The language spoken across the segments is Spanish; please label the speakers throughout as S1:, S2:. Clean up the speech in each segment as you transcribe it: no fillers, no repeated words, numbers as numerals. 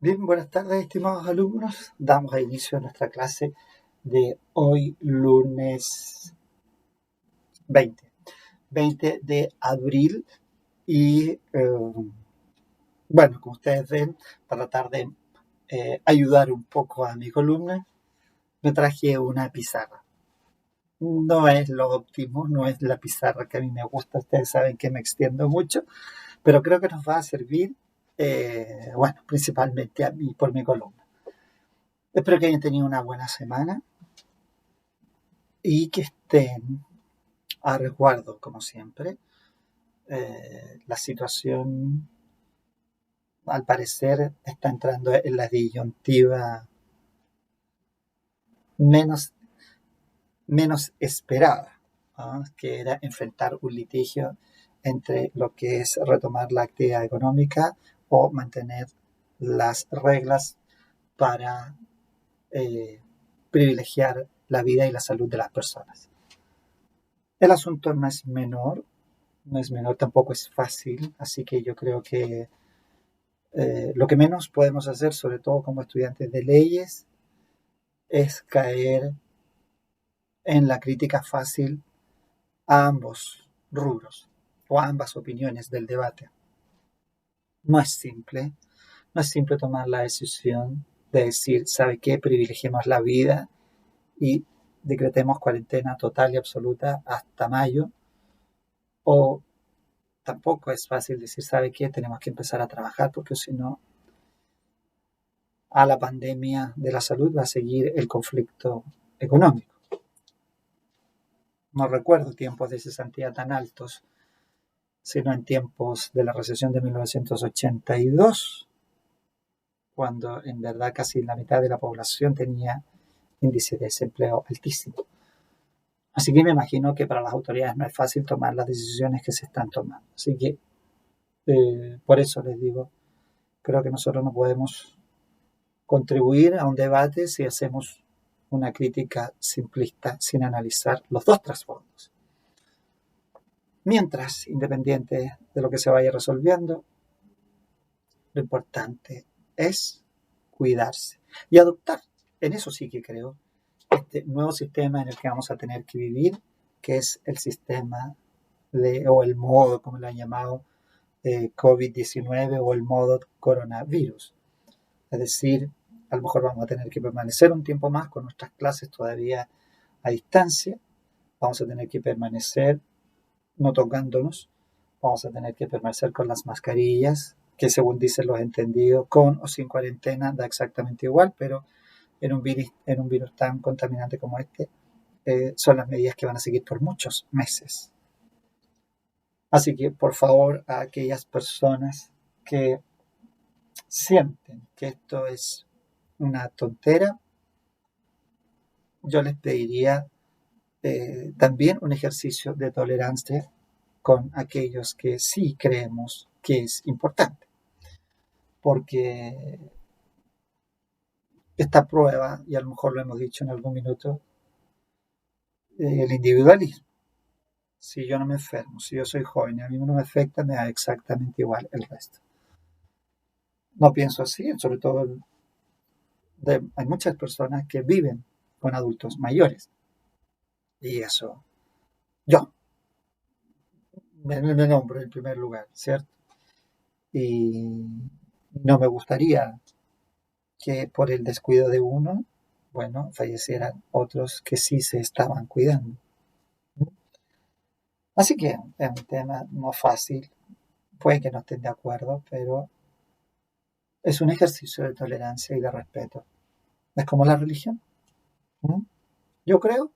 S1: Bien, buenas tardes, estimados alumnos. Damos a inicio a nuestra clase de hoy, lunes 20 de abril. Y bueno, como ustedes ven, para tratar de ayudar un poco a mi columna, me traje una pizarra. No es lo óptimo, no es la pizarra que a mí me gusta. Ustedes saben que me extiendo mucho, pero creo que nos va a servir, bueno, principalmente a mí por mi columna. Espero que hayan tenido una buena semana y que estén a resguardo, como siempre. La situación, al parecer, está entrando en la disyuntiva menos, menos esperada, ¿no? Que era enfrentar un litigio entre lo que es retomar la actividad económica o mantener las reglas para privilegiar la vida y la salud de las personas. El asunto no es menor, tampoco es fácil, así que yo creo que lo que menos podemos hacer, sobre todo como estudiantes de leyes, es caer en la crítica fácil a ambos rubros o a ambas opiniones del debate. No es simple, no es simple tomar la decisión de decir, ¿sabe qué? Privilegiemos la vida y decretemos cuarentena total y absoluta hasta mayo, o tampoco es fácil decir, ¿sabe qué? Tenemos que empezar a trabajar porque si no, a la pandemia de la salud va a seguir el conflicto económico. No recuerdo tiempos de cesantía tan altos, sino en tiempos de la recesión de 1982, cuando en verdad casi la mitad de la población tenía índice de desempleo altísimo. Así que me imagino que para las autoridades no es fácil tomar las decisiones que se están tomando. Así que por eso les digo, creo que nosotros no podemos contribuir a un debate si hacemos una crítica simplista sin analizar los dos trasfondos. Mientras, independiente de lo que se vaya resolviendo, lo importante es cuidarse y adoptar, en eso sí que creo, este nuevo sistema en el que vamos a tener que vivir, que es el sistema o el modo, como lo han llamado, COVID-19 o el modo coronavirus. Es decir, a lo mejor vamos a tener que permanecer un tiempo más con nuestras clases todavía a distancia, vamos a tener que permanecer no tocándonos, vamos a tener que permanecer con las mascarillas, que según dicen los entendidos, con o sin cuarentena da exactamente igual, pero en un virus tan contaminante como este, son las medidas que van a seguir por muchos meses. Así que, por favor, a aquellas personas que sienten que esto es una tontera, yo les pediría también un ejercicio de tolerancia con aquellos que sí creemos que es importante. Porque esta prueba, y a lo mejor lo hemos dicho en algún minuto, el individualismo. Si yo no me enfermo, si yo soy joven y a mí no me afecta, me da exactamente igual el resto. No pienso así, sobre todo hay muchas personas que viven con adultos mayores. Y eso, yo me nombro en primer lugar, ¿cierto? Y no me gustaría que por el descuido de uno, bueno, fallecieran otros que sí se estaban cuidando. Así que es un tema no fácil, puede que no estén de acuerdo, pero es un ejercicio de tolerancia y de respeto. Es como la religión. ¿Mm? Yo creo,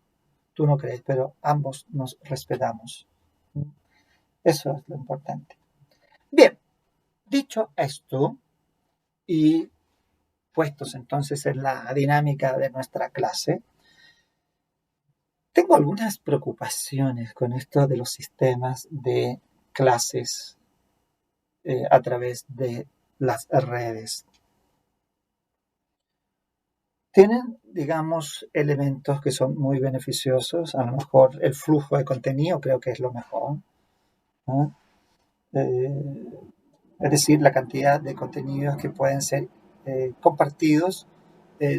S1: tú no crees, pero ambos nos respetamos. ¿Mm? Eso es lo importante. Bien, dicho esto, y puestos entonces en la dinámica de nuestra clase, tengo algunas preocupaciones con esto de los sistemas de clases a través de las redes. Tienen, digamos, elementos que son muy beneficiosos. A lo mejor el flujo de contenido creo que es lo mejor, ¿no? Es decir, la cantidad de contenidos que pueden ser compartidos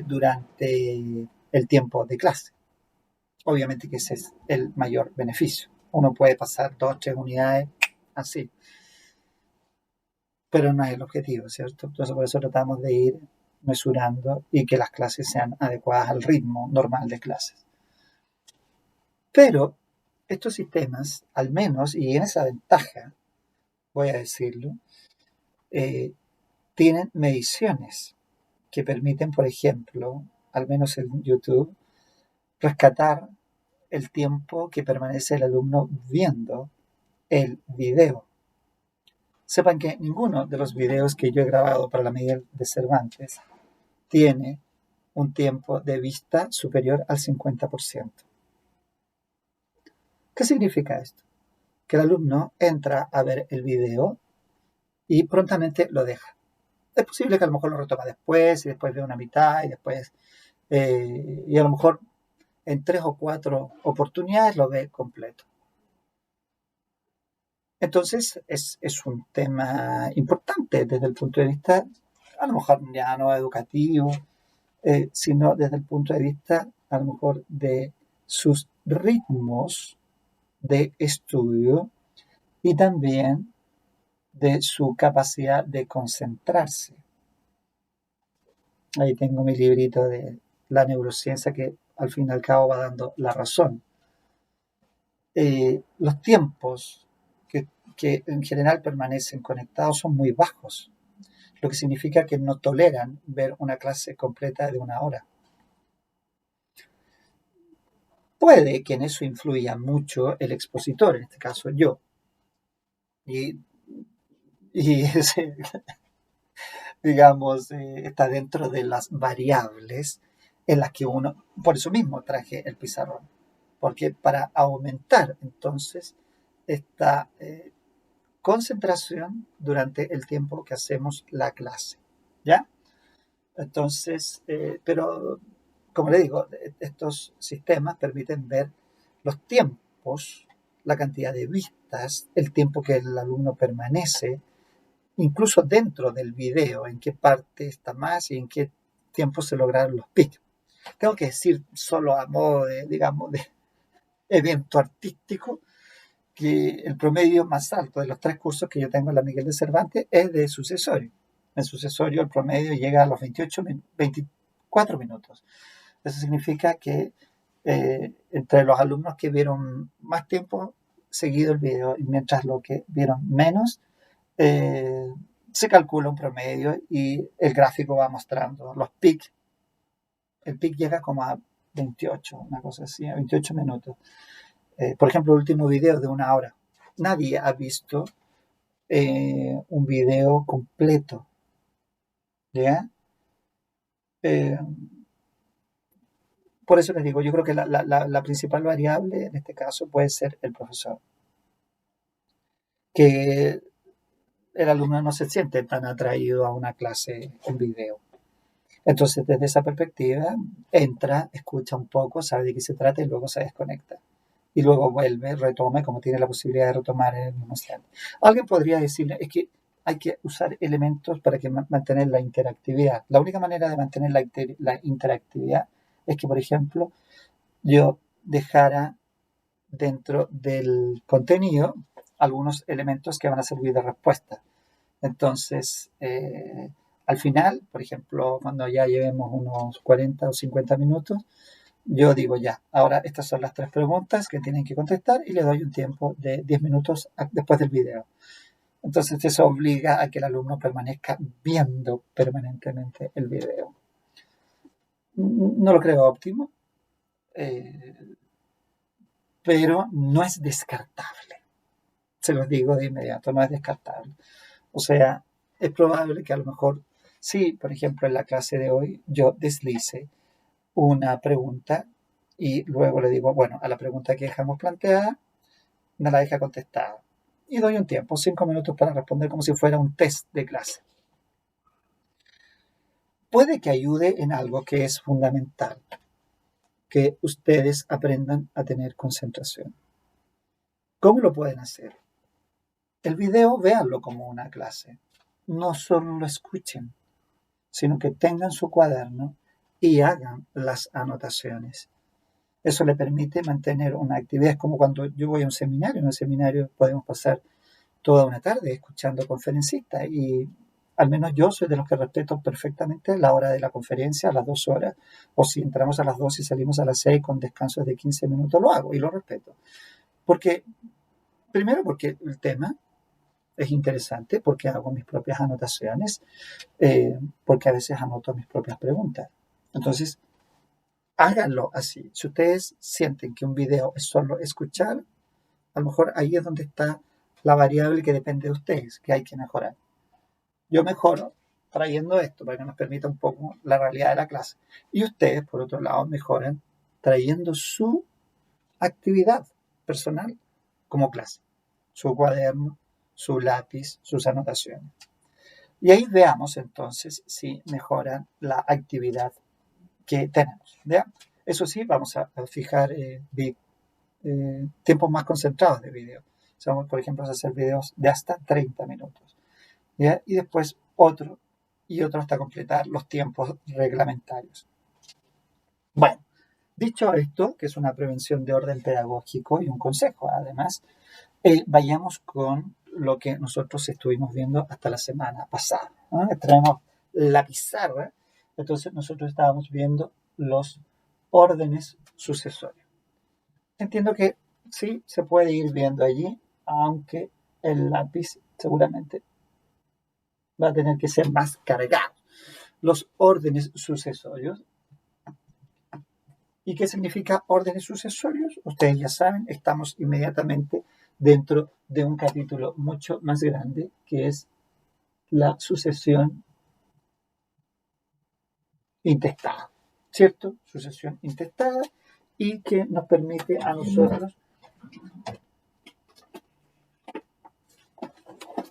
S1: durante el tiempo de clase. Obviamente que ese es el mayor beneficio. Uno puede pasar 2 o 3 unidades así, pero no es el objetivo, ¿cierto? Entonces por eso tratamos de ir mesurando y que las clases sean adecuadas al ritmo normal de clases. Pero estos sistemas, al menos, y en esa ventaja, voy a decirlo, eh, tienen mediciones que permiten, por ejemplo, al menos en YouTube, rescatar el tiempo que permanece el alumno viendo el video. Sepan que ninguno de los videos que yo he grabado para la Miguel de Cervantes tiene un tiempo de vista superior al 50%. ¿Qué significa esto? Que el alumno entra a ver el video y prontamente lo deja. Es posible que a lo mejor lo retoma después y después ve una mitad y después y a lo mejor en 3 o 4 oportunidades lo ve completo. Entonces es un tema importante desde el punto de vista, a lo mejor ya no educativo, sino desde el punto de vista a lo mejor de sus ritmos de estudio y también de su capacidad de concentrarse. Ahí tengo mi librito de la neurociencia que al fin y al cabo va dando la razón. Los tiempos que en general permanecen conectados son muy bajos, lo que significa que no toleran ver una clase completa de 1 hora. Puede que en eso influya mucho el expositor, en este caso yo, y, y ese, digamos, está dentro de las variables en las que uno, por eso mismo traje el pizarrón, porque para aumentar entonces esta concentración durante el tiempo que hacemos la clase, ¿ya? Entonces, pero como le digo, estos sistemas permiten ver los tiempos, la cantidad de vistas, el tiempo que el alumno permanece, incluso dentro del video, en qué parte está más y en qué tiempo se lograron los pics. Tengo que decir solo a modo de, digamos, de evento artístico, que el promedio más alto de los 3 cursos que yo tengo en la Miguel de Cervantes es de sucesorio. En sucesorio el promedio llega a los 24 minutos. Eso significa que entre los alumnos que vieron más tiempo seguido el video y mientras los que vieron menos, eh, se calcula un promedio y el gráfico va mostrando los pics. El pic llega como a 28, una cosa así, a 28 minutos. Por ejemplo, el último video de 1 hora. Nadie ha visto un video completo, ¿ya? Eh, por eso les digo, yo creo que la principal variable en este caso puede ser el profesor, que el alumno no se siente tan atraído a una clase en video. Entonces, desde esa perspectiva, entra, escucha un poco, sabe de qué se trata y luego se desconecta. Y luego vuelve, retoma, como tiene la posibilidad de retomar en el mismo instante. Alguien podría decirle, es que hay que usar elementos para que mantener la interactividad. La única manera de mantener la interactividad es que, por ejemplo, yo dejara dentro del contenido algunos elementos que van a servir de respuesta. Entonces, al final, por ejemplo, cuando ya llevemos unos 40 o 50 minutos, yo digo ya, ahora estas son las 3 preguntas que tienen que contestar y le doy un tiempo de 10 minutos después del video. Entonces eso obliga a que el alumno permanezca viendo permanentemente el video. No lo creo óptimo, eh, pero no es descartable. Se los digo de inmediato, no es descartable. O sea, es probable que a lo mejor, sí, por ejemplo, en la clase de hoy yo deslice una pregunta y luego le digo, bueno, a la pregunta que dejamos planteada, me la deja contestada. Y doy un tiempo, 5 minutos para responder como si fuera un test de clase. Puede que ayude en algo que es fundamental, que ustedes aprendan a tener concentración. ¿Cómo lo pueden hacer? El video véanlo como una clase, no solo lo escuchen. sino que tengan su cuaderno y hagan las anotaciones. Eso le permite mantener una actividad. Es como cuando yo voy a un seminario. En un seminario podemos pasar toda una tarde escuchando conferencistas y al menos yo soy de los que respeto perfectamente la hora de la conferencia, a las 2 horas, o si entramos a las 2 y salimos a las 6 con descansos de 15 minutos, lo hago y lo respeto. Porque, primero porque el tema es interesante, porque hago mis propias anotaciones, porque a veces anoto mis propias preguntas. Entonces, háganlo así. Si ustedes sienten que un video es solo escuchar, a lo mejor ahí es donde está la variable que depende de ustedes, que hay que mejorar. Yo mejoro trayendo esto para que nos permita un poco la realidad de la clase. Y ustedes, por otro lado, mejoran trayendo su actividad personal como clase, su cuaderno, su lápiz, sus anotaciones. Y ahí veamos entonces si mejoran la actividad que tenemos. ¿Ya? Eso sí, vamos a fijar tiempos más concentrados de video. O sea, por ejemplo, hacer videos de hasta 30 minutos. ¿Ya? Y después otro y otro hasta completar los tiempos reglamentarios. Bueno, dicho esto, que es una prevención de orden pedagógico y un consejo, además, vayamos con lo que nosotros estuvimos viendo hasta la semana pasada. ¿No? Tenemos la pizarra, entonces nosotros estábamos viendo los órdenes sucesorios. Entiendo que sí se puede ir viendo allí, aunque el lápiz seguramente va a tener que ser más cargado. Los órdenes sucesorios. ¿Y qué significa órdenes sucesorios? Ustedes ya saben, estamos inmediatamente dentro de un capítulo mucho más grande, que es la sucesión intestada, ¿cierto? Sucesión intestada y que nos permite a nosotros,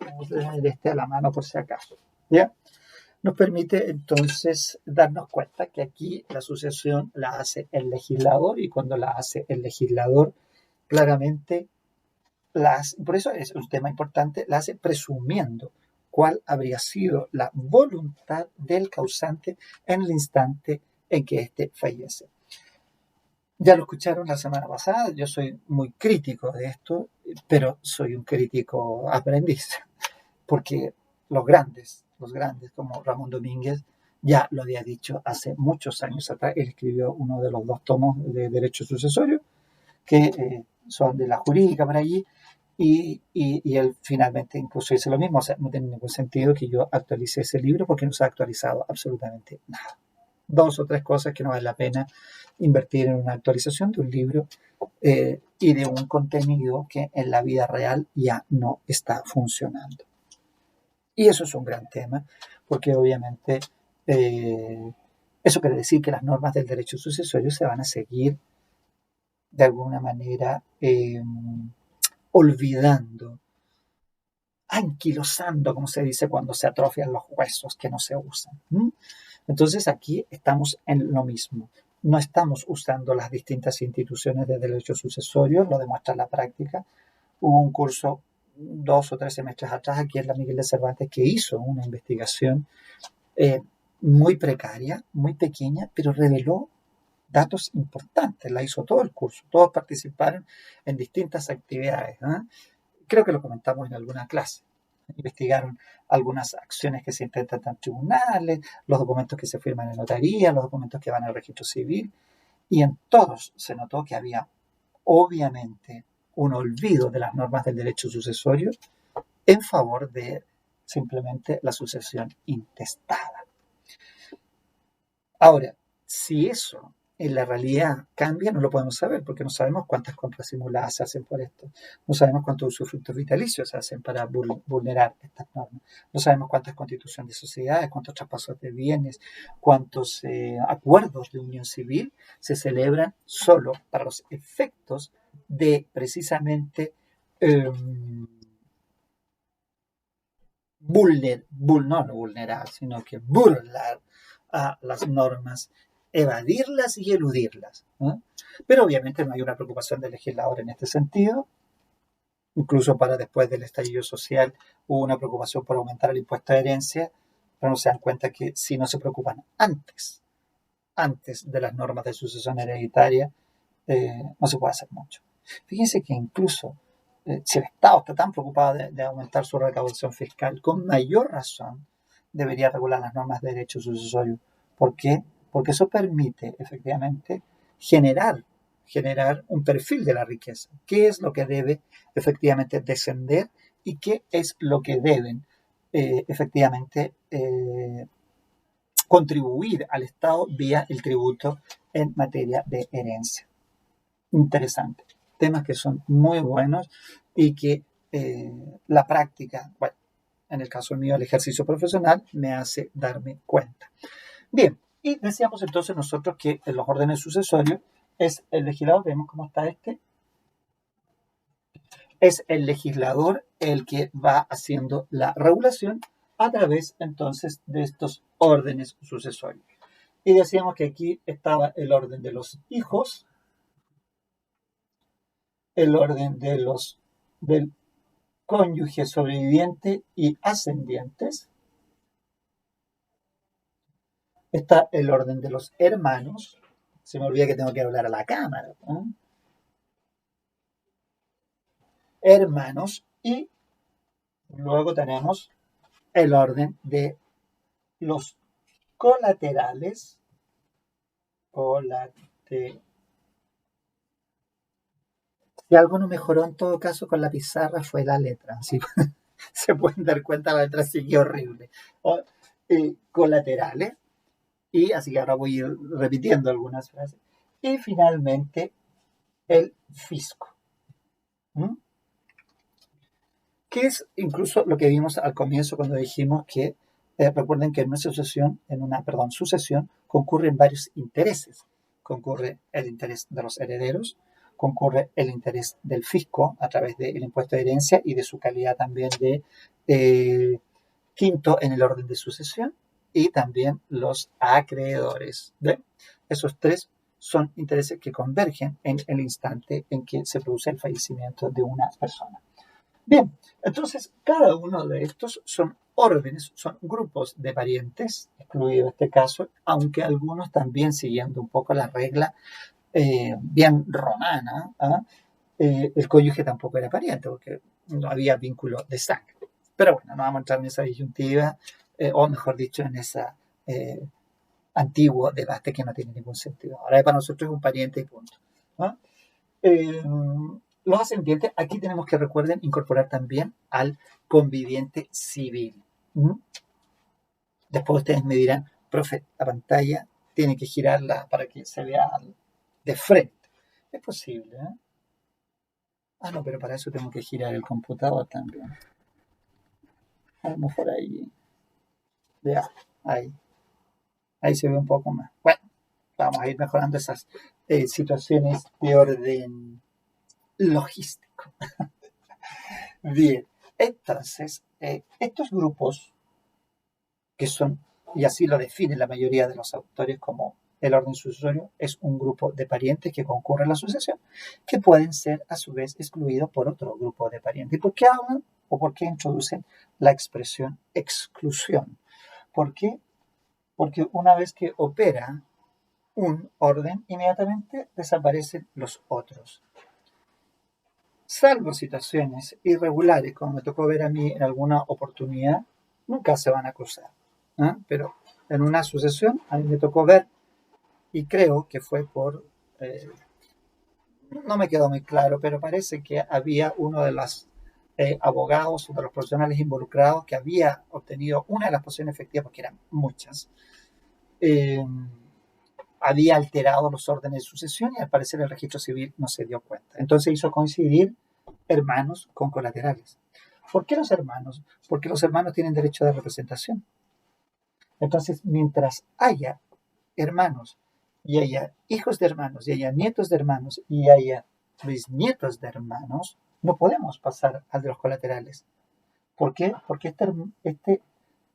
S1: vamos a tener este a la mano por si acaso, ¿ya? Nos permite entonces darnos cuenta que aquí la sucesión la hace el legislador y cuando la hace el legislador, claramente, por eso es un tema importante, la hace presumiendo cuál habría sido la voluntad del causante en el instante en que éste fallece. Ya lo escucharon la semana pasada, yo soy muy crítico de esto, pero soy un crítico aprendiz, porque los grandes como Ramón Domínguez, ya lo había dicho hace muchos años atrás. Él escribió uno de los 2 tomos de Derecho Sucesorio, que son de la jurídica por allí, y él finalmente incluso dice lo mismo. O sea, no tiene ningún sentido que yo actualice ese libro porque no se ha actualizado absolutamente nada. 2 o 3 cosas que no vale la pena invertir en una actualización de un libro y de un contenido que en la vida real ya no está funcionando. Y eso es un gran tema, porque obviamente eso quiere decir que las normas del derecho sucesorio se van a seguir de alguna manera olvidando, anquilosando, como se dice cuando se atrofian los huesos que no se usan. Entonces aquí estamos en lo mismo. No estamos usando las distintas instituciones de derecho sucesorio, lo demuestra la práctica. Hubo un curso 2 o 3 semestres atrás aquí en la Miguel de Cervantes que hizo una investigación muy precaria, muy pequeña, pero reveló datos importantes. La hizo todo el curso, todos participaron en distintas actividades. Creo que lo comentamos en alguna clase. Investigaron algunas acciones que se intentan en tribunales, los documentos que se firman en notaría, los documentos que van al registro civil, y en todos se notó que había obviamente un olvido de las normas del derecho sucesorio en favor de simplemente la sucesión intestada. Ahora, si eso en la realidad cambia, no lo podemos saber porque no sabemos cuántas compras simuladas se hacen por esto. No sabemos cuántos usufructos vitalicios se hacen para vulnerar estas normas. No sabemos cuántas constituciones de sociedades, cuántos traspasos de bienes, cuántos acuerdos de unión civil se celebran solo para los efectos de precisamente no vulnerar, sino que burlar a las normas, evadirlas y eludirlas. ¿No? Pero obviamente no hay una preocupación del legislador en este sentido. Incluso para después del estallido social hubo una preocupación por aumentar el impuesto de herencia pero no se dan cuenta que si no se preocupan antes de las normas de sucesión hereditaria, no se puede hacer mucho. Fíjense que incluso si el Estado está tan preocupado de aumentar su recaudación fiscal, con mayor razón debería regular las normas de derecho sucesorio. ¿Por qué? Porque eso permite efectivamente generar un perfil de la riqueza. ¿Qué es lo que debe efectivamente descender y qué es lo que deben efectivamente contribuir al Estado vía el tributo en materia de herencia? Interesante. Temas que son muy buenos y que la práctica, bueno, en el caso mío, el ejercicio profesional, me hace darme cuenta. Bien, y decíamos entonces nosotros que en los órdenes sucesorios es el legislador, vemos cómo está es el legislador el que va haciendo la regulación a través entonces de estos órdenes sucesorios. Y decíamos que aquí estaba el orden de los hijos, el orden del cónyuge sobreviviente y ascendientes. Está el orden de los hermanos. Se me olvida que tengo que hablar a la cámara, ¿no? Hermanos. Y luego tenemos el orden de los colaterales. Si algo no mejoró en todo caso con la pizarra fue la letra. ¿Sí? Se pueden dar cuenta, la letra sigue horrible. Colaterales. Y así que ahora voy a ir repitiendo algunas frases. Y finalmente, el fisco. ¿Mm? Que es incluso lo que vimos al comienzo cuando dijimos que, recuerden que en una sucesión, concurren varios intereses. Concurre el interés de los herederos, concurre el interés del fisco a través del impuesto de herencia y de su calidad también de quinto en el orden de sucesión, y también los acreedores. ¿Ven? Esos tres son intereses que convergen en el instante en que se produce el fallecimiento de una persona. Bien, entonces cada uno de estos son órdenes, son grupos de parientes, excluido este caso, aunque algunos también siguiendo un poco la regla bien romana, el cónyuge tampoco era pariente porque no había vínculo de sangre. Pero bueno, no vamos a entrar en esa disyuntiva, o mejor dicho, en ese antiguo debate que no tiene ningún sentido. Ahora para nosotros es un pariente y punto, ¿no? Los ascendientes, aquí tenemos que, recuerden, incorporar también al conviviente civil. Después ustedes me dirán, profe, la pantalla tiene que girarla para que se vea de frente. Es posible, ¿eh? Ah, no, pero para eso tengo que girar el computador también. A lo mejor ahí. Ya, ahí se ve un poco más. Bueno, vamos a ir mejorando esas situaciones de orden logístico. Bien, entonces, estos grupos, que son, y así lo definen la mayoría de los autores como el orden sucesorio, es un grupo de parientes que concurren a la sucesión, que pueden ser a su vez excluidos por otro grupo de parientes. ¿Y por qué hablan o por qué introducen la expresión exclusión? ¿Por qué? Porque una vez que opera un orden, inmediatamente desaparecen los otros. Salvo situaciones irregulares, como me tocó ver a mí en alguna oportunidad, nunca se van a cruzar. Pero en una sucesión a mí me tocó ver, y creo que fue no me quedó muy claro, pero parece que había uno de los abogados o de los profesionales involucrados que había obtenido una de las posiciones efectivas, porque eran muchas, había alterado los órdenes de sucesión y al parecer el registro civil no se dio cuenta. Entonces hizo coincidir hermanos con colaterales. ¿Por qué los hermanos? Porque los hermanos tienen derecho de representación. Entonces, mientras haya hermanos y haya hijos de hermanos y haya nietos de hermanos y haya bisnietos de hermanos, no podemos pasar al de los colaterales. ¿Por qué? Porque este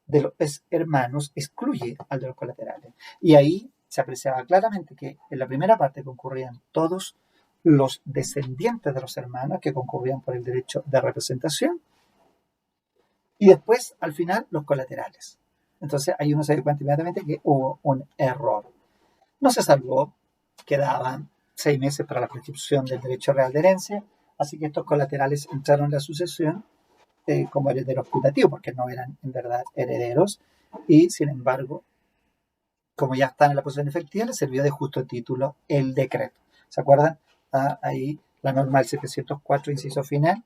S1: de los hermanos excluye al de los colaterales. Y ahí se apreciaba claramente que en la primera parte concurrían todos los descendientes de los hermanos que concurrían por el derecho de representación, y después, al final, los colaterales. Entonces ahí uno se dio cuenta inmediatamente que hubo un error. No se salvó, quedaban 6 meses para la prescripción del derecho real de herencia, así que estos colaterales entraron en la sucesión como herederos putativos, porque no eran en verdad herederos, y sin embargo, como ya están en la posesión efectiva, les sirvió de justo título el decreto. ¿Se acuerdan? Ahí la norma del 704, inciso final,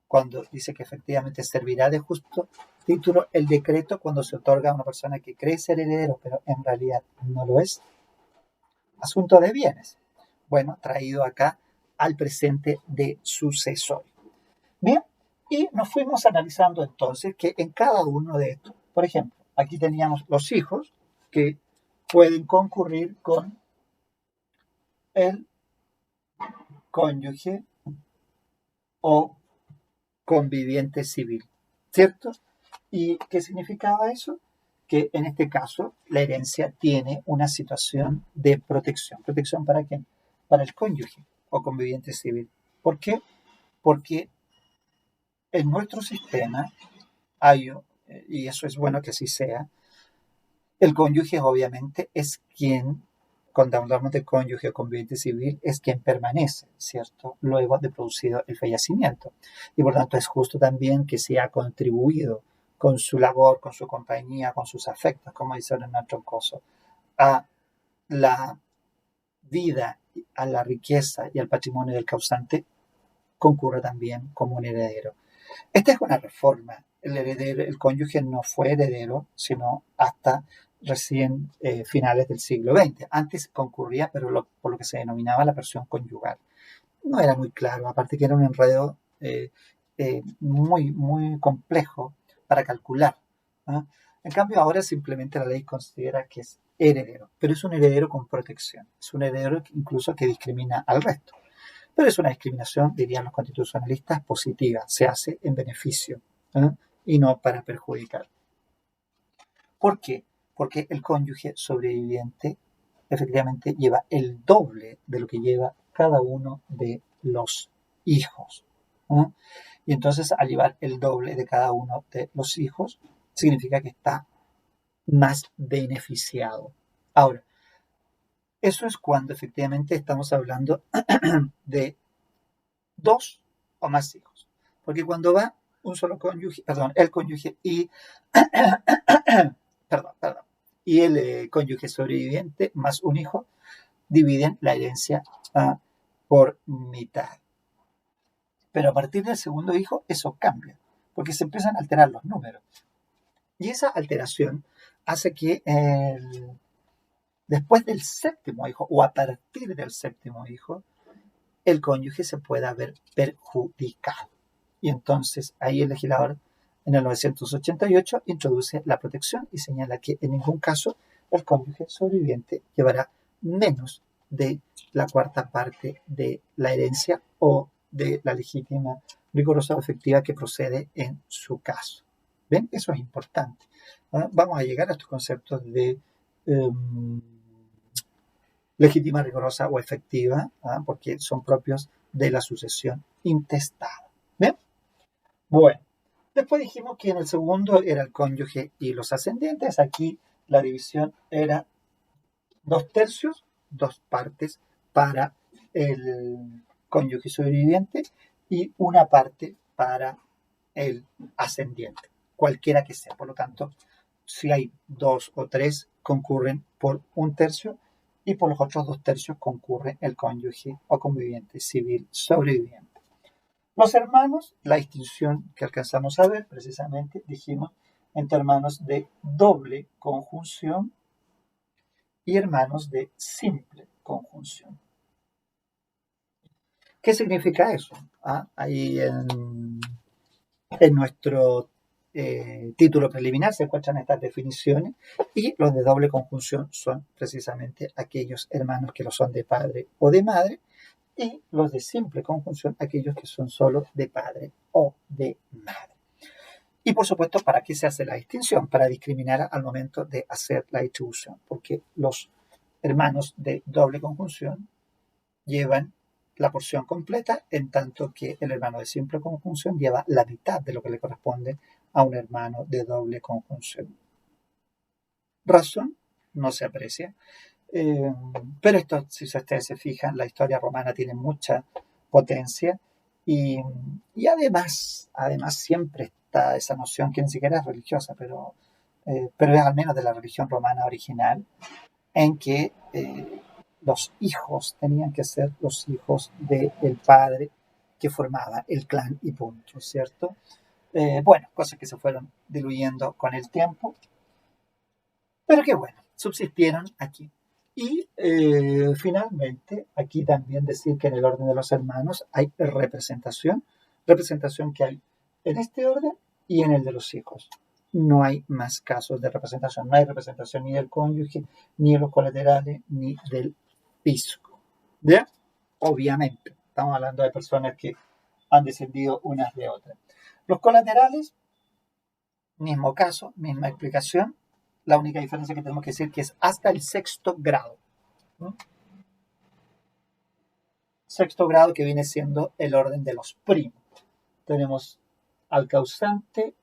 S1: cuando dice que efectivamente servirá de justo título el decreto cuando se otorga a una persona que cree ser heredero, pero en realidad no lo es. Asunto de bienes. Bueno, traído acá al presente de sucesor. Bien, y nos fuimos analizando entonces que en cada uno de estos, por ejemplo, aquí teníamos los hijos que pueden concurrir con el cónyuge o conviviente civil, ¿cierto? ¿Y qué significaba eso? Que en este caso la herencia tiene una situación de protección. ¿Protección para quién? Para el cónyuge o conviviente civil. ¿Por qué? Porque en nuestro sistema hay, y eso es bueno que así sea, el cónyuge obviamente es quien, cuando hablamos de cónyuge o conviviente civil, es quien permanece, ¿cierto? Luego de producido el fallecimiento. Y por tanto es justo también que se ha contribuido con su labor, con su compañía, con sus afectos, como dice Renato Troncoso, a la vida, a la riqueza y al patrimonio del causante, concurre también como un heredero. Esta es una reforma. El cónyuge no fue heredero, sino hasta recién finales del siglo XX. Antes concurría, pero por lo que se denominaba la versión conyugal. No era muy claro, aparte que era un enredo muy, muy complejo para calcular, ¿no? En cambio, ahora simplemente la ley considera que es heredero, pero es un heredero con protección. Es un heredero incluso que discrimina al resto. Pero es una discriminación, dirían los constitucionalistas, positiva. Se hace en beneficio, ¿eh? Y no para perjudicar. ¿Por qué? Porque el cónyuge sobreviviente efectivamente lleva el doble de lo que lleva cada uno de los hijos, ¿eh? Y entonces al llevar el doble de cada uno de los hijos, significa que está más beneficiado. Ahora, eso es cuando efectivamente estamos hablando de 2 o más hijos. Porque cuando va un solo cónyuge, perdón, el cónyuge y, perdón, y el cónyuge sobreviviente más un hijo, dividen la herencia por mitad. Pero a partir del segundo hijo eso cambia, porque se empiezan a alterar los números. Y esa alteración hace que después del séptimo hijo, o a partir del séptimo hijo, el cónyuge se pueda ver perjudicado. Y entonces ahí el legislador en el 988 introduce la protección y señala que en ningún caso el cónyuge sobreviviente llevará menos de la cuarta parte de la herencia o de la legítima, rigurosa o efectiva que procede en su caso. ¿Ven? Eso es importante. Vamos a llegar a estos conceptos de legítima, rigurosa o efectiva, porque son propios de la sucesión intestada. ¿Bien? Bueno, después dijimos que en el segundo era el cónyuge y los ascendientes. Aquí la división era 2/3, 2 partes para el cónyuge sobreviviente y una parte para el ascendiente, cualquiera que sea. Por lo tanto, si hay 2 o 3, concurren por 1/3 y por los otros 2/3 concurre el cónyuge o conviviente civil sobreviviente. Los hermanos, la distinción que alcanzamos a ver, precisamente dijimos entre hermanos de doble conjunción y hermanos de simple conjunción. ¿Qué significa eso? Ahí en nuestro título preliminar se encuentran estas definiciones y los de doble conjunción son precisamente aquellos hermanos que lo son de padre o de madre y los de simple conjunción aquellos que son solo de padre o de madre. Y por supuesto, ¿para qué se hace la distinción? Para discriminar al momento de hacer la distribución, porque los hermanos de doble conjunción llevan la porción completa, en tanto que el hermano de simple conjunción lleva la mitad de lo que le corresponde a un hermano de doble conjunción. razón no se aprecia. Pero esto, si ustedes se fijan, la historia romana tiene mucha potencia y, y además siempre está esa noción que ni siquiera es religiosa, pero es al menos de la religión romana original, en que los hijos tenían que ser los hijos del padre que formaba el clan y punto, ¿cierto? Bueno, cosas que se fueron diluyendo con el tiempo, pero que bueno, subsistieron aquí. Y finalmente, aquí también decir que en el orden de los hermanos hay representación que hay en este orden y en el de los hijos. No hay más casos de representación, no hay representación ni del cónyuge, ni de los colaterales, ni del fisco. ¿Ya? Obviamente, estamos hablando de personas que han descendido unas de otras. Los colaterales, mismo caso, misma explicación, la única diferencia que tenemos que decir que es hasta el sexto grado. ¿No? Sexto grado que viene siendo el orden de los primos. Tenemos al causante,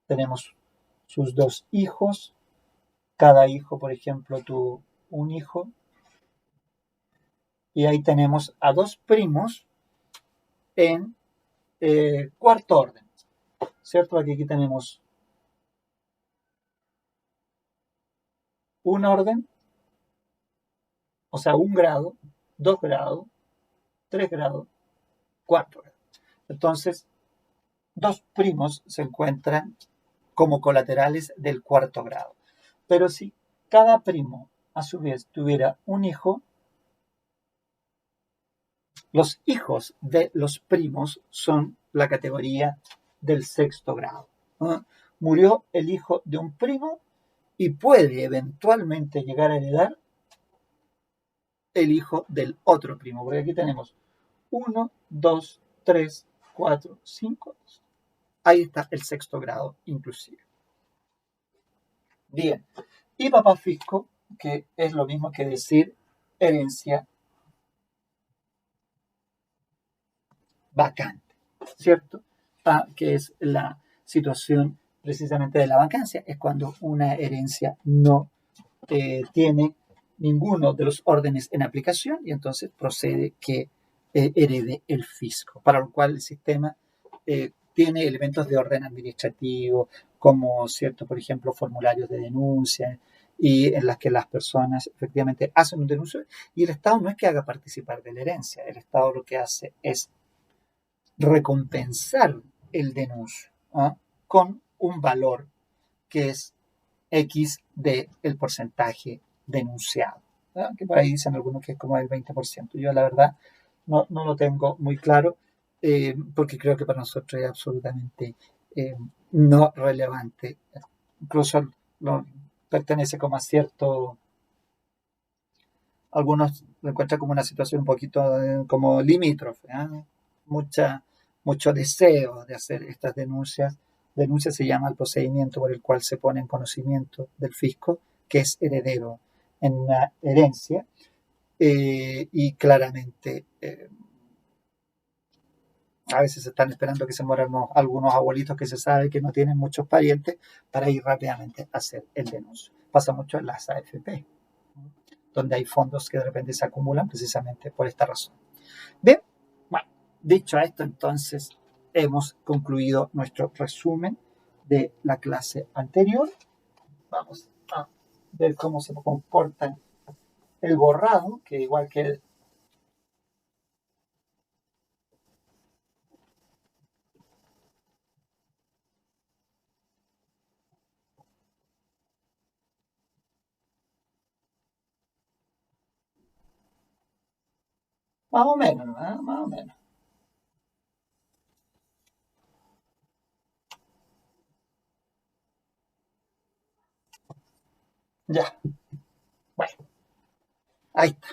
S1: tenemos sus dos hijos, cada hijo, por ejemplo, tuvo un hijo, y ahí tenemos a dos primos en cuarto orden, ¿cierto? Aquí tenemos un orden, o sea, un grado, 2 grados, 3 grados, 4 grados. Entonces, dos primos se encuentran como colaterales del cuarto grado. Pero si cada primo a su vez tuviera un hijo, los hijos de los primos son la categoría del sexto grado. ¿No? Murió el hijo de un primo y puede eventualmente llegar a heredar el hijo del otro primo, porque aquí tenemos 1, 2, 3, 4, 5. Ahí está el sexto grado inclusive. Bien, y papá fisco, que es lo mismo que decir herencia vacante, ¿cierto? Que es la situación precisamente de la vacancia, es cuando una herencia no tiene ninguno de los órdenes en aplicación y entonces procede que herede el fisco, para lo cual el sistema tiene elementos de orden administrativo, como, cierto, por ejemplo, formularios de denuncia, y en las que las personas efectivamente hacen un denuncio, y el Estado no es que haga participar de la herencia, el Estado lo que hace es recompensar el denuncio, ¿no? Con un valor que es X del porcentaje denunciado, ¿no? Que por ahí dicen algunos que es como el 20%. Yo la verdad no lo tengo muy claro, porque creo que para nosotros es absolutamente no relevante. Incluso pertenece como a cierto, algunos lo encuentran como una situación un poquito como limítrofe, ¿eh? Mucha, mucho deseo de hacer estas denuncias. Denuncia se llama el procedimiento por el cual se pone en conocimiento del fisco que es heredero en una herencia, y claramente a veces están esperando que se mueran algunos abuelitos que se sabe que no tienen muchos parientes para ir rápidamente a hacer el denuncio. Pasa mucho en las AFP, donde hay fondos que de repente se acumulan precisamente por esta razón. Bien, bueno, dicho esto, entonces hemos concluido nuestro resumen de la clase anterior. Vamos a ver cómo se comporta el borrado, que igual que más o menos, ¿eh? Más o menos. Ya, bueno, ahí está.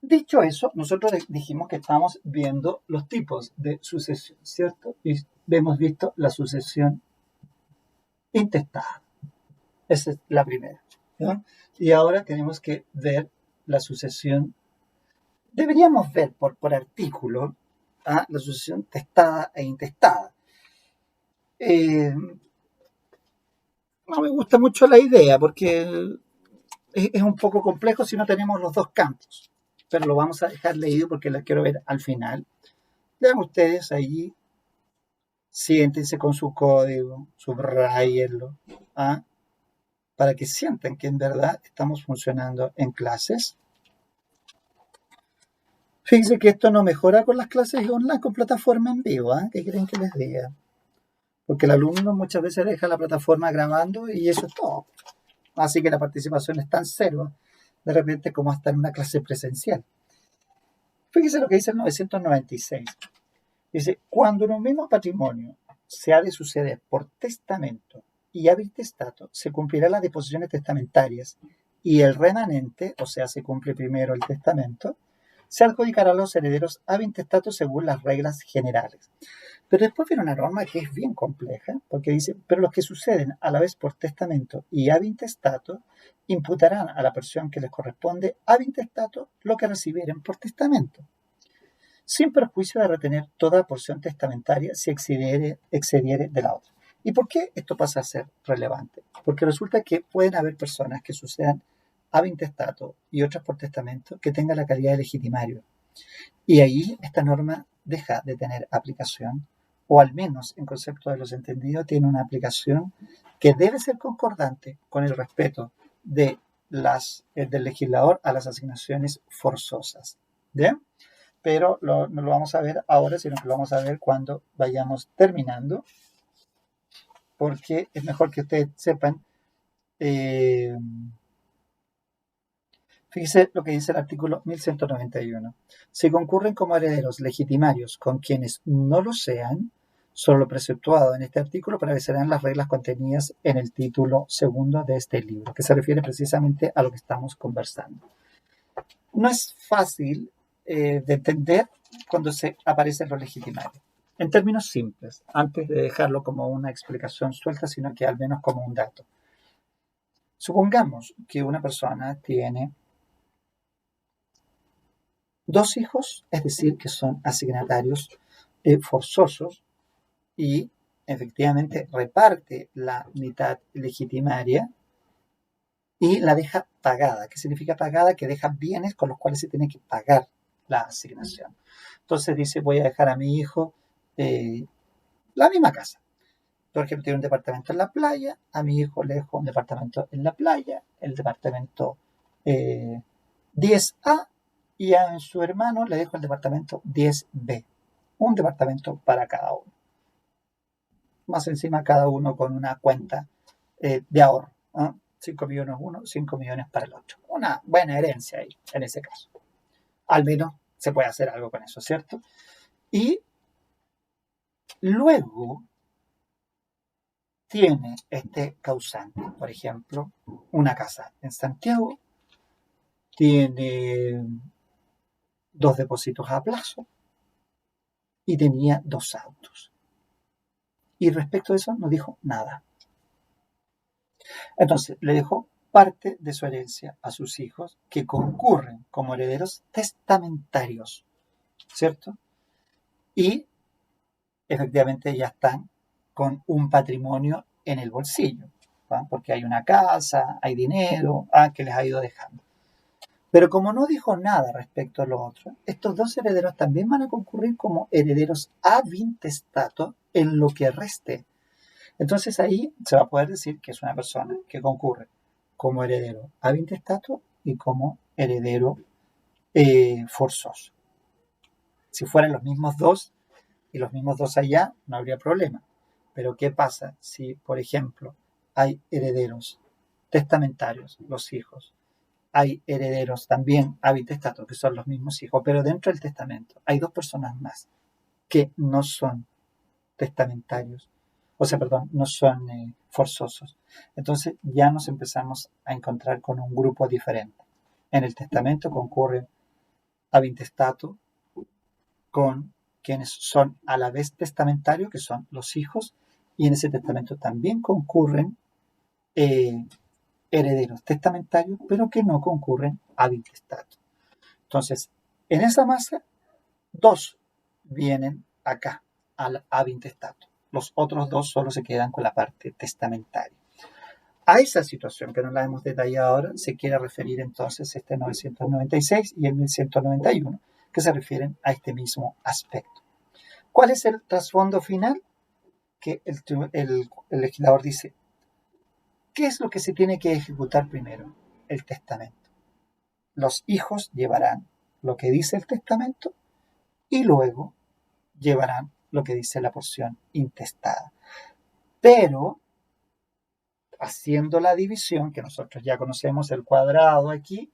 S1: Dicho eso, nosotros dijimos que estamos viendo los tipos de sucesión, ¿cierto? Y hemos visto la sucesión intestada. Esa es la primera, ¿no? Y ahora tenemos que ver la sucesión. Deberíamos ver por artículo la sucesión testada e intestada. No me gusta mucho la idea porque es un poco complejo si no tenemos los dos campos. Pero lo vamos a dejar leído porque lo quiero ver al final. Vean ustedes allí, siéntense con su código, subrayenlo, ¿ah? Para que sientan que en verdad estamos funcionando en clases. Fíjense que esto no mejora con las clases online con plataforma en vivo, ¿ah? ¿Qué quieren que les diga? Porque el alumno muchas veces deja la plataforma grabando y eso es todo. Así que la participación es tan cero de repente como hasta en una clase presencial. Fíjense lo que dice el 996. Dice, cuando en un mismo patrimonio se ha de suceder por testamento y hábil testato, se cumplirán las disposiciones testamentarias y el remanente, o sea, se cumple primero el testamento, se adjudicará a los herederos hábil testato según las reglas generales. Pero después viene una norma que es bien compleja, porque dice, pero los que suceden a la vez por testamento y ab intestato imputarán a la persona que les corresponde ab intestato lo que recibieren por testamento, sin perjuicio de retener toda porción testamentaria si excediere de la otra. ¿Y por qué esto pasa a ser relevante? Porque resulta que pueden haber personas que sucedan ab intestato y otras por testamento que tengan la calidad de legitimario. Y ahí esta norma deja de tener aplicación, o al menos en concepto de los entendidos tiene una aplicación que debe ser concordante con el respeto del legislador a las asignaciones forzosas. ¿Bien? Pero no lo vamos a ver ahora, sino que lo vamos a ver cuando vayamos terminando, porque es mejor que ustedes sepan. Fíjese lo que dice el artículo 1191. Si concurren como herederos legitimarios con quienes no lo sean, solo lo preceptuado en este artículo prevalecerán las reglas contenidas en el título segundo de este libro, que se refiere precisamente a lo que estamos conversando. No es fácil de entender cuando se aparecen los legitimarios. En términos simples, antes de dejarlo como una explicación suelta, sino que al menos como un dato. Supongamos que una persona tiene dos hijos, es decir, que son asignatarios forzosos y efectivamente reparte la mitad legitimaria y la deja pagada. ¿Qué significa pagada? Que deja bienes con los cuales se tiene que pagar la asignación. Entonces dice, voy a dejar a mi hijo la misma casa. Por ejemplo, tiene un departamento en la playa, a mi hijo le dejo un departamento en la playa, el departamento 10A, y a su hermano le dejo el departamento 10B. Un departamento para cada uno. Más encima cada uno con una cuenta de ahorro. 5 millones uno, 5 millones para el otro. Una buena herencia ahí, en ese caso. Al menos se puede hacer algo con eso, ¿cierto? Y luego tiene este causante, por ejemplo, una casa en Santiago, tiene 2 depósitos a plazo y tenía 2 autos. Y respecto a eso no dijo nada. Entonces le dejó parte de su herencia a sus hijos que concurren como herederos testamentarios, ¿cierto? Y efectivamente ya están con un patrimonio en el bolsillo, ¿va? Porque hay una casa, hay dinero que les ha ido dejando. Pero como no dijo nada respecto a lo otro, estos dos herederos también van a concurrir como herederos ab intestato en lo que reste. Entonces ahí se va a poder decir que es una persona que concurre como heredero ab intestato y como heredero forzoso. Si fueran los mismos dos y los mismos dos allá, no habría problema. Pero ¿qué pasa si, por ejemplo, hay herederos testamentarios, los hijos? Hay herederos también ab intestato, que son los mismos hijos, pero dentro del testamento hay dos personas más que no son testamentarios, o sea, perdón, no son forzosos. Entonces ya nos empezamos a encontrar con un grupo diferente. En el testamento concurren ab intestato con quienes son a la vez testamentarios, que son los hijos, y en ese testamento también concurren herederos testamentarios, pero que no concurren ab intestato. Entonces, en esa masa, 2 vienen acá, al ab intestato. Los otros 2 solo se quedan con la parte testamentaria. A esa situación que no la hemos detallado ahora se quiere referir entonces este 996 y el 1191, que se refieren a este mismo aspecto. ¿Cuál es el trasfondo final? Que el legislador dice, ¿qué es lo que se tiene que ejecutar primero? El testamento. Los hijos llevarán lo que dice el testamento y luego llevarán lo que dice la porción intestada. Pero, haciendo la división, que nosotros ya conocemos el cuadrado aquí,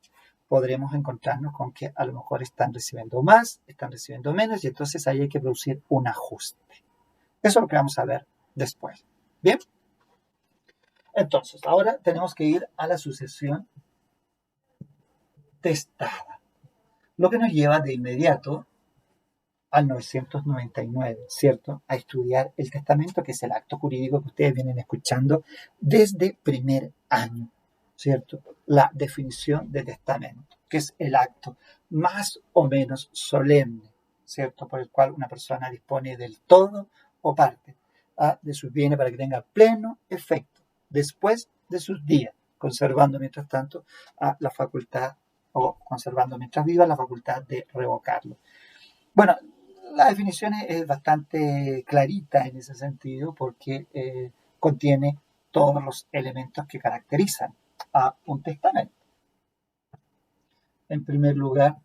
S1: podremos encontrarnos con que a lo mejor están recibiendo más, están recibiendo menos, y entonces ahí hay que producir un ajuste. Eso es lo que vamos a ver después. Bien, entonces ahora tenemos que ir a la sucesión testada, lo que nos lleva de inmediato al 999, ¿cierto? A estudiar el testamento, que es el acto jurídico que ustedes vienen escuchando desde primer año, ¿cierto? La definición de testamento, que es el acto más o menos solemne, ¿cierto? Por el cual una persona dispone del todo o parte de sus bienes para que tenga pleno efecto después de sus días, conservando mientras tanto la facultad o conservando mientras viva la facultad de revocarlo. Bueno, la definición es bastante clarita en ese sentido porque contiene todos los elementos que caracterizan a un testamento. En primer lugar,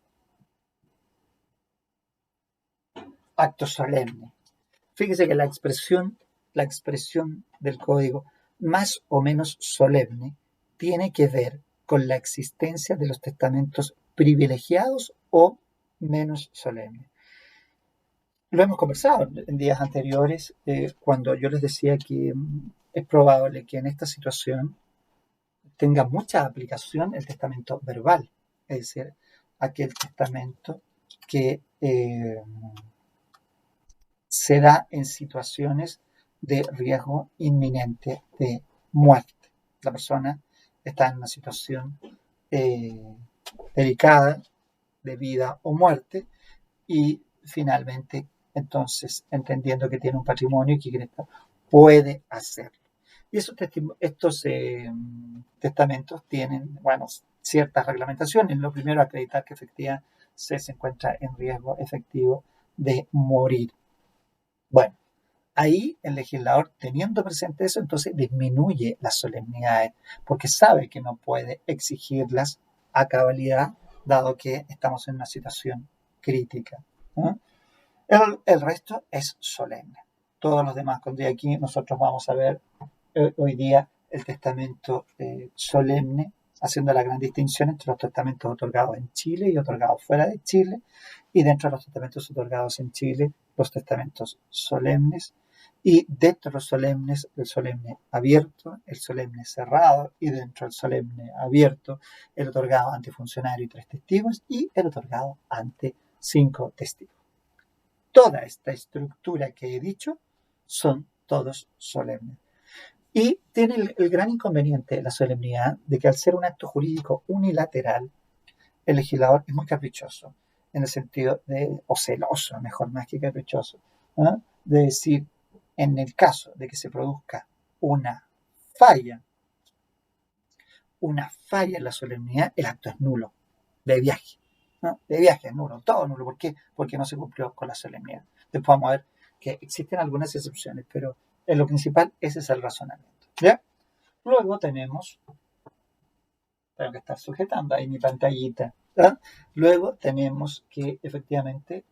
S1: acto solemne. Fíjese que la expresión del código más o menos solemne tiene que ver con la existencia de los testamentos privilegiados o menos solemnes. Lo hemos conversado en días anteriores, cuando yo les decía que es probable que en esta situación tenga mucha aplicación el testamento verbal, es decir, aquel testamento que se da en situaciones de riesgo inminente de muerte. La persona está en una situación delicada de vida o muerte y finalmente, entonces, entendiendo que tiene un patrimonio y que puede hacerlo. Y estos testamentos tienen, bueno, ciertas reglamentaciones. Lo primero, acreditar que efectivamente se encuentra en riesgo efectivo de morir. Bueno, ahí el legislador, teniendo presente eso, entonces disminuye las solemnidades, porque sabe que no puede exigirlas a cabalidad, dado que estamos en una situación crítica. ¿No? El resto es solemne. Todos los demás, cuando aquí nosotros vamos a ver hoy día el testamento solemne, haciendo la gran distinción entre los testamentos otorgados en Chile y otorgados fuera de Chile, y dentro de los testamentos otorgados en Chile, los testamentos solemnes, y dentro de los solemnes, el solemne abierto, el solemne cerrado, y dentro del solemne abierto, el otorgado ante funcionario y 3 testigos, y el otorgado ante 5 testigos. Toda esta estructura que he dicho son todos solemnes. Y tiene el gran inconveniente de la solemnidad de que al ser un acto jurídico unilateral, el legislador es muy caprichoso, en el sentido de, o celoso, mejor más que caprichoso, ¿no? De decir, en el caso de que se produzca una falla en la solemnidad, el acto es nulo, de viaje. ¿No? De viaje es nulo, todo nulo. ¿Por qué? Porque no se cumplió con la solemnidad. Después vamos a ver que existen algunas excepciones, pero en lo principal ese es el razonamiento. ¿Ya? Luego tenemos, tengo que estar sujetando ahí mi pantallita. ¿Ya? Luego tenemos que efectivamente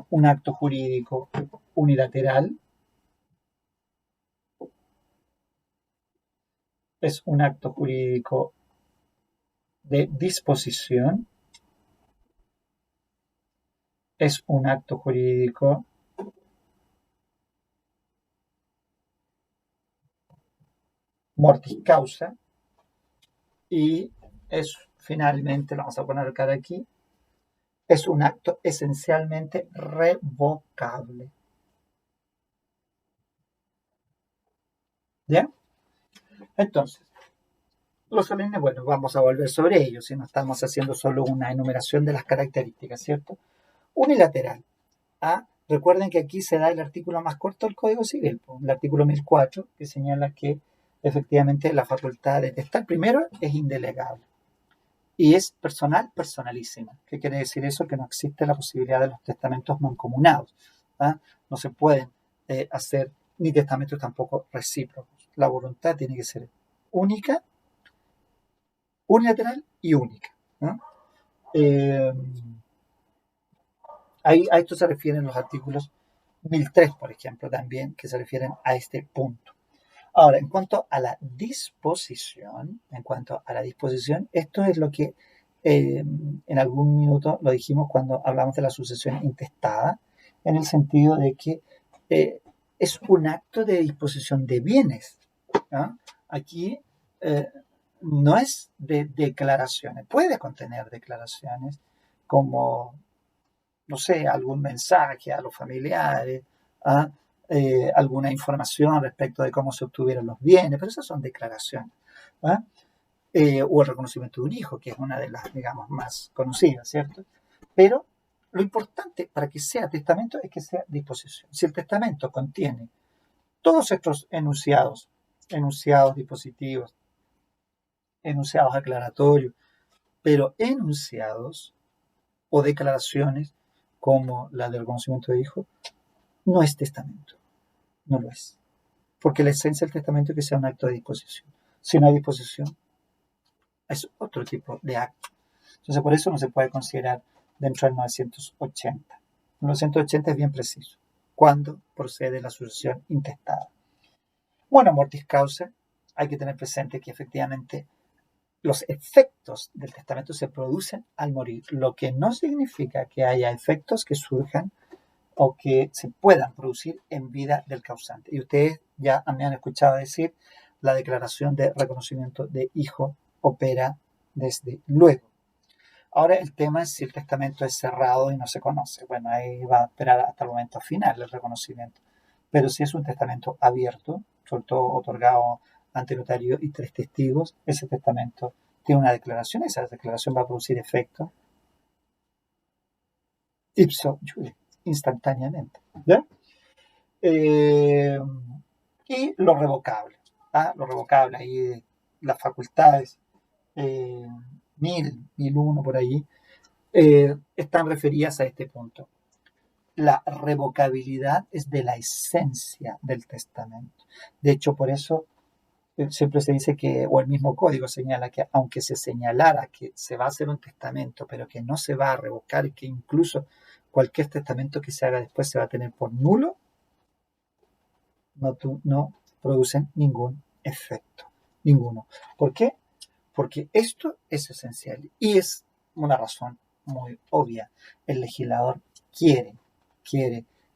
S1: un acto jurídico unilateral es un acto jurídico de disposición, es un acto jurídico mortis causa y es finalmente, lo vamos a poner acá de aquí, es un acto esencialmente revocable. ¿Ya? Entonces, los solemnes, bueno, vamos a volver sobre ellos, si no estamos haciendo solo una enumeración de las características, ¿cierto? Unilateral. Recuerden que aquí se da el artículo más corto del Código Civil, el artículo 1004, que señala que efectivamente la facultad de testar primero es indelegable y es personal, personalísima. ¿Qué quiere decir eso? Que no existe la posibilidad de los testamentos mancomunados. ¿Ah? No se pueden hacer ni testamentos tampoco recíprocos. La voluntad tiene que ser única, unilateral y única. ¿No? Eh, a esto se refieren los artículos 1003, por ejemplo, también, que se refieren a este punto. Ahora, en cuanto a la disposición, esto es lo que en algún minuto lo dijimos cuando hablamos de la sucesión intestada, en el sentido de que es un acto de disposición de bienes. ¿No? Aquí no es de declaraciones, puede contener declaraciones como, no sé, algún mensaje a los familiares, ¿ah? Alguna información respecto de cómo se obtuvieron los bienes, pero esas son declaraciones. ¿Ah? O el reconocimiento de un hijo, que es una de las, digamos, más conocidas, ¿cierto? Pero lo importante para que sea testamento es que sea disposición. Si el testamento contiene todos estos enunciados dispositivos, enunciados aclaratorios, pero enunciados o declaraciones como la del reconocimiento de hijo, no es testamento, no lo es. Porque la esencia del testamento es que sea un acto de disposición. Si no hay disposición, es otro tipo de acto. Entonces, por eso no se puede considerar dentro del 980. El 980 es bien preciso. ¿Cuándo procede la sucesión intestada? Bueno, mortis causa, hay que tener presente que efectivamente los efectos del testamento se producen al morir, lo que no significa que haya efectos que surjan o que se puedan producir en vida del causante. Y ustedes ya me han escuchado decir, la declaración de reconocimiento de hijo opera desde luego. Ahora el tema es si el testamento es cerrado y no se conoce. Bueno, ahí va a esperar hasta el momento final el reconocimiento. Pero si es un testamento abierto, sobre todo otorgado ante notario y 3 testigos, ese testamento tiene una declaración, esa declaración va a producir efecto ipso iure, instantáneamente. ¿Ya? Y lo revocable. ¿Ah? Lo revocable, ahí las facultades, 1001 por ahí, están referidas a este punto. La revocabilidad es de la esencia del testamento. De hecho, por eso siempre se dice que, o el mismo código señala que aunque se señalara que se va a hacer un testamento, pero que no se va a revocar y que incluso cualquier testamento que se haga después se va a tener por nulo, no producen ningún efecto, ninguno. ¿Por qué? Porque esto es esencial y es una razón muy obvia. El legislador quiere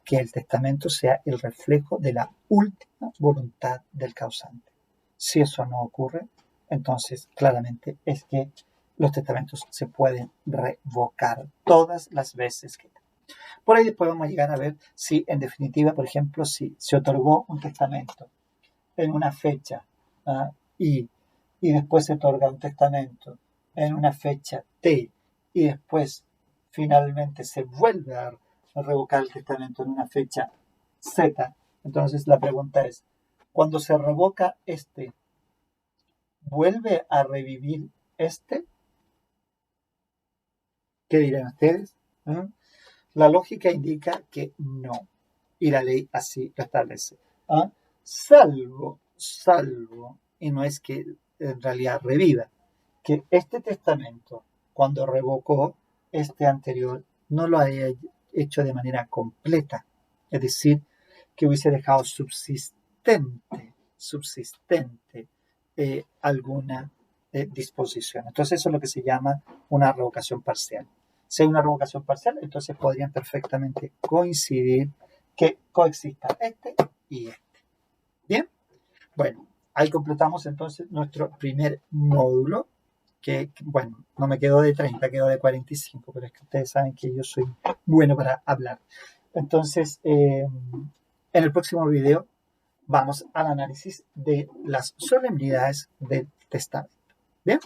S1: que el testamento sea el reflejo de la última voluntad del causante. Si eso no ocurre, entonces claramente es que los testamentos se pueden revocar todas las veces que... Por ahí después vamos a llegar a ver si, en definitiva, por ejemplo, si se otorgó un testamento en una fecha ¿ah? y después se otorga un testamento en una fecha T y después finalmente se vuelve a revocar el testamento en una fecha Z. Entonces la pregunta es, cuando se revoca este, ¿vuelve a revivir este? ¿Qué dirán ustedes? ¿Ah? La lógica indica que no, y la ley así lo establece. ¿Ah? Salvo, y no es que en realidad reviva, que este testamento, cuando revocó este anterior, no lo haya hecho de manera completa, es decir, que hubiese dejado subsistente alguna disposición. Entonces eso es lo que se llama una revocación parcial. Si hay una revocación parcial, entonces podrían perfectamente coincidir que coexistan este y este. Bien, bueno, ahí completamos entonces nuestro primer módulo, que bueno, no me quedó de 30, quedó de 45, pero es que ustedes saben que yo soy bueno para hablar. Entonces, en el próximo video vamos al análisis de las solemnidades del testamento. Bien.